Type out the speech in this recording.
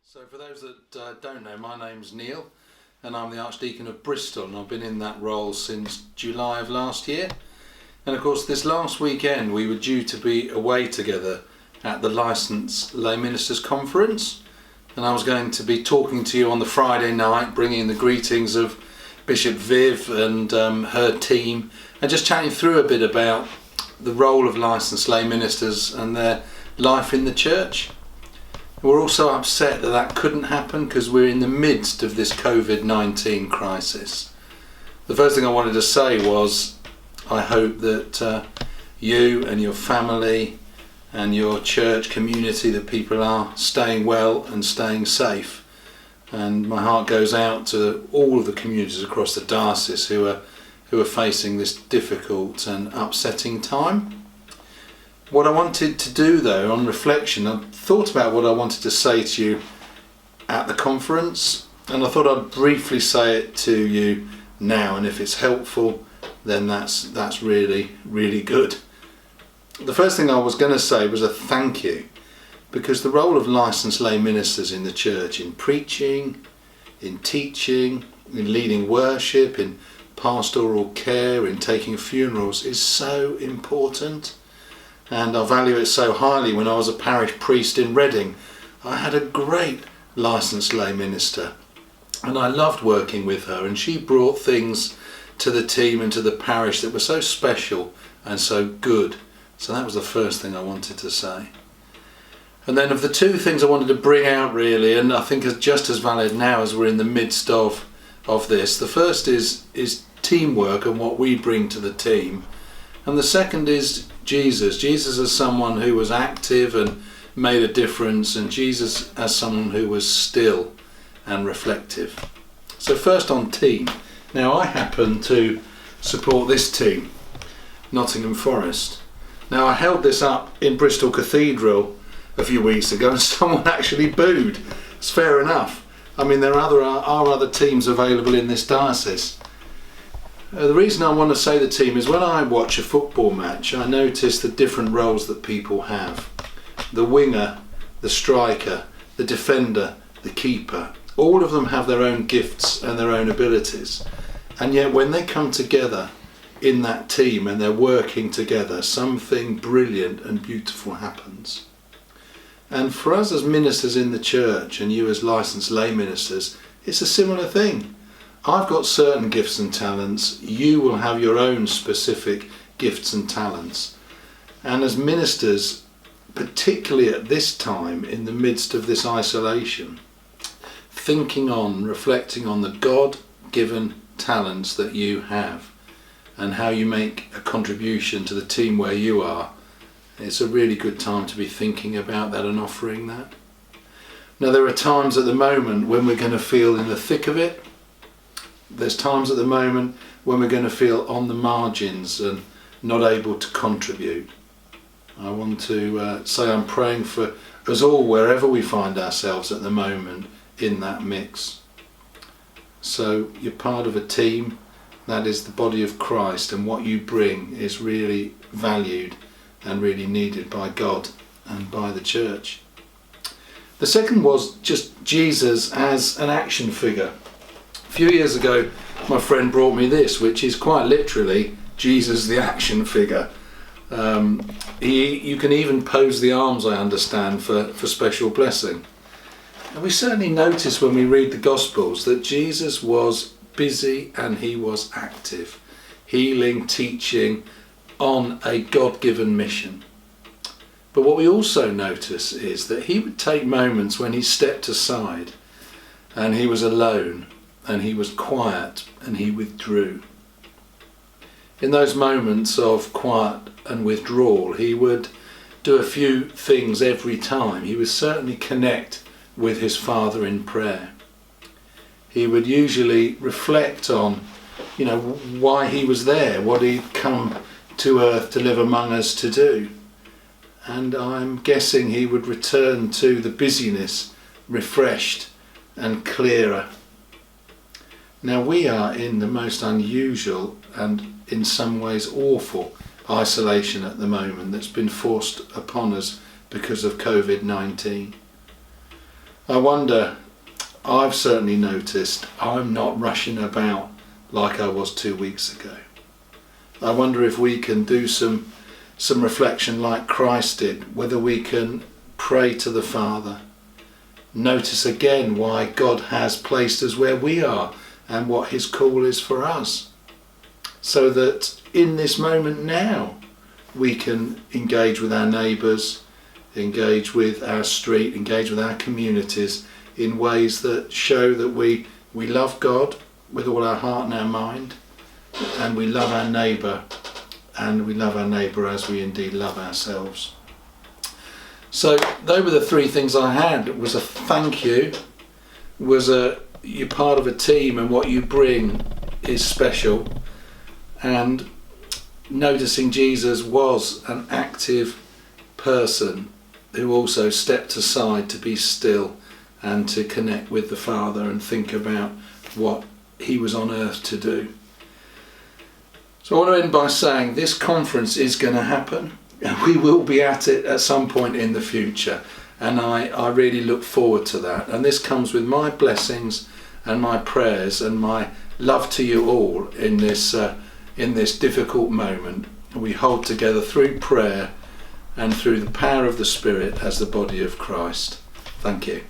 So for those that don't know, my name's Neil and I'm the Archdeacon of Bristol, and I've been in that role since July of last year. And of course this last weekend we were due to be away together at the Licensed Lay Ministers Conference, and I was going to be talking to you on the Friday night, bringing the greetings of Bishop Viv and her team, and just chatting through a bit about the role of licensed lay ministers and their life in the church. We're also upset that that couldn't happen because we're in the midst of this COVID-19 crisis. The first thing I wanted to say was I hope that you and your family and your church community, that people are staying well and staying safe. And my heart goes out to all of the communities across the diocese who are facing this difficult and upsetting time. What I wanted to do though, on reflection, I thought about what I wanted to say to you at the conference, and I thought I'd briefly say it to you now, and if it's helpful then that's really, really good. The first thing I was going to say was a thank you, because the role of licensed lay ministers in the church, in preaching, in teaching, in leading worship, in pastoral care, in taking funerals, is so important. And I value it so highly. When I was a parish priest in Reading, I had a great licensed lay minister, and I loved working with her, and she brought things to the team and to the parish that were so special and so good. So that was the first thing I wanted to say. And then of the two things I wanted to bring out really, and I think is just as valid now as we're in the midst of this, the first is teamwork and what we bring to the team, and the second is Jesus as someone who was active and made a difference, and Jesus as someone who was still and reflective. So first on team. Now I happen to support this team, Nottingham Forest. Now I held this up in Bristol Cathedral a few weeks ago and someone actually booed. It's fair enough. I mean, there are other teams available in this diocese. The reason I want to say the team is when I watch a football match, I notice the different roles that people have. The winger, the striker, the defender, the keeper, all of them have their own gifts and their own abilities. And yet when they come together in that team and they're working together, something brilliant and beautiful happens. And for us as ministers in the church, and you as licensed lay ministers, it's a similar thing. I've got certain gifts and talents, you will have your own specific gifts and talents. And as ministers, particularly at this time, in the midst of this isolation, reflecting on the God-given talents that you have and how you make a contribution to the team where you are, it's a really good time to be thinking about that and offering that. Now there are times at the moment when we're going to feel in the thick of it. There's times at the moment when we're going to feel on the margins and not able to contribute. I want to say I'm praying for us all wherever we find ourselves at the moment in that mix. So you're part of a team that is the body of Christ, and what you bring is really valued and really needed by God and by the church. The second was just Jesus as an action figure. A few years ago my friend brought me this, which is quite literally Jesus the action figure. You can even pose the arms, I understand, for special blessing. And we certainly notice when we read the Gospels that Jesus was busy and he was active, healing, teaching, on a God-given mission. But what we also notice is that he would take moments when he stepped aside and he was alone and he was quiet and he withdrew. In those moments of quiet and withdrawal, he would do a few things every time. He would certainly connect with his Father in prayer. He would usually reflect on, why he was there, what he'd come to earth to live among us to do. And I'm guessing he would return to the busyness refreshed and clearer. Now we are in the most unusual and in some ways awful isolation at the moment that's been forced upon us because of COVID-19. I wonder, I've certainly noticed I'm not rushing about like I was 2 weeks ago. I wonder if we can do some reflection like Christ did, whether we can pray to the Father, notice again why God has placed us where we are and what his call is for us, so that in this moment now we can engage with our neighbours, engage with our street, engage with our communities in ways that show that we love God with all our heart and our mind, and we love our neighbour, and we love our neighbour as we indeed love ourselves. So those were the three things I had. It was a thank you, you're part of a team and what you bring is special, and noticing Jesus was an active person who also stepped aside to be still and to connect with the Father and think about what he was on earth to do. So I want to end by saying this conference is going to happen, and we will be at it at some point in the future, and I really look forward to that. And this comes with my blessings and my prayers and my love to you all in this difficult moment. We hold together through prayer and through the power of the Spirit as the body of Christ. Thank you.